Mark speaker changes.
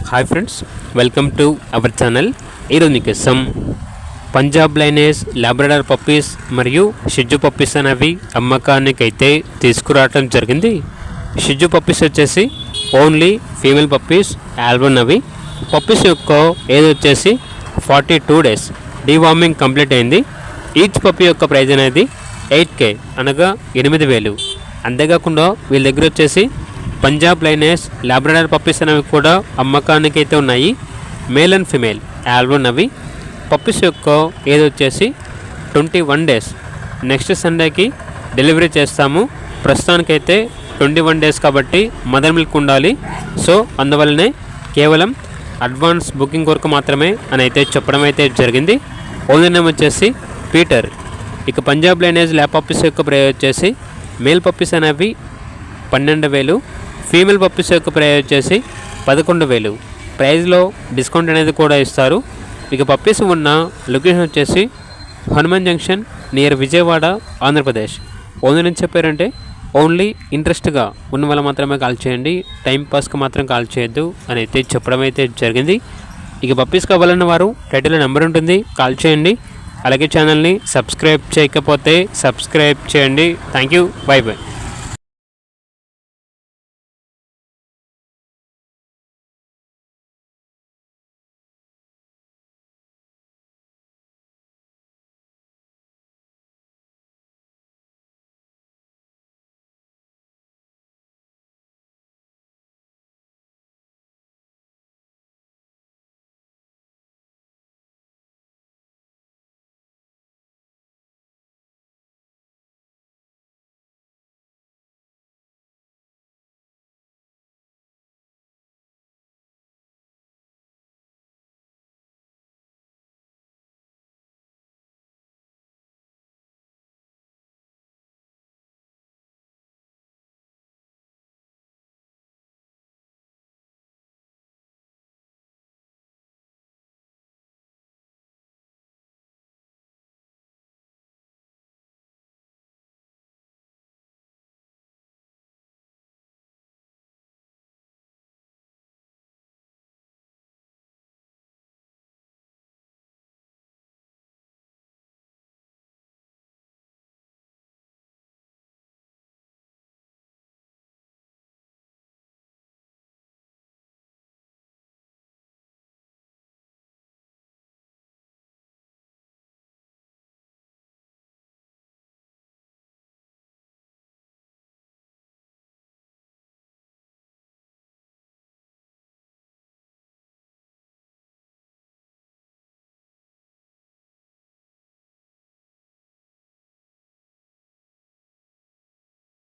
Speaker 1: Hi friends, welcome to our channel. ఈరోజు మీకోసం Punjab lineage Labrador puppies మరియు షిజ్జు పప్పీస్ అనేవి అమ్మకానికి అయితే తీసుకురావడం జరిగింది. షిజ్జు పప్పీస్ వచ్చేసి ఓన్లీ ఫీమేల్ పప్పీస్ ఆల్బన్ అవి. పప్పీస్ యొక్క ఏజ్ వచ్చేసి 42 days డీవార్మింగ్ కంప్లీట్ అయింది. ఈచ్ పప్పీ యొక్క ప్రైజ్ అనేది 8K అనగా 8,000. అంతేకాకుండా వీళ్ళ దగ్గర వచ్చేసి పంజాబ్ లైనేజ్ లాబ్రడార్ పప్పీస్ అనేవి కూడా అమ్మకానికి అయితే ఉన్నాయి. మేల్ అండ్ ఫిమేల్ ఆల్బన్ అవి. పప్పీస్ యొక్క ఏజ్ వచ్చేసి 21 days. నెక్స్ట్ సండేకి డెలివరీ చేస్తాము. ప్రస్తుతానికైతే 21 days కాబట్టి మదర్ మిల్క్ ఉండాలి. సో అందువల్లనే కేవలం అడ్వాన్స్ బుకింగ్ కొరకు మాత్రమే అని అయితే చెప్పడం అయితే జరిగింది. ఓనర్ నేమ్ వచ్చేసి పీటర్. ఇక పంజాబ్ లైనేజ్ ల్యాబ్ పప్పీస్ యొక్క ప్రైస్ వచ్చేసి మేల్ పప్పీస్ అనేవి 12,000, ఫీమేల్ పప్పీస్ యొక్క ప్రైస్ వచ్చేసి 11,000. ప్రైస్లో డిస్కౌంట్ అనేది కూడా ఇస్తారు. ఇక పప్పీస్ ఉన్న లొకేషన్ వచ్చేసి Hanuman junction near Vijayawada, Andhra Pradesh. Owner ఏం చెప్పారంటే ఓన్లీ ఇంట్రెస్ట్గా ఉన్న వాళ్ళు మాత్రమే కాల్ చేయండి, టైంపాస్కి మాత్రం కాల్ చేయొద్దు అని అయితే చెప్పడం అయితే జరిగింది. ఇక పప్పీస్ కావాలన్న వారు టైటిల్లో నెంబర్ ఉంటుంది, కాల్ చేయండి. అలాగే ఛానల్ని సబ్స్క్రైబ్ చేయకపోతే సబ్స్క్రైబ్ చేయండి. Thank you, by by.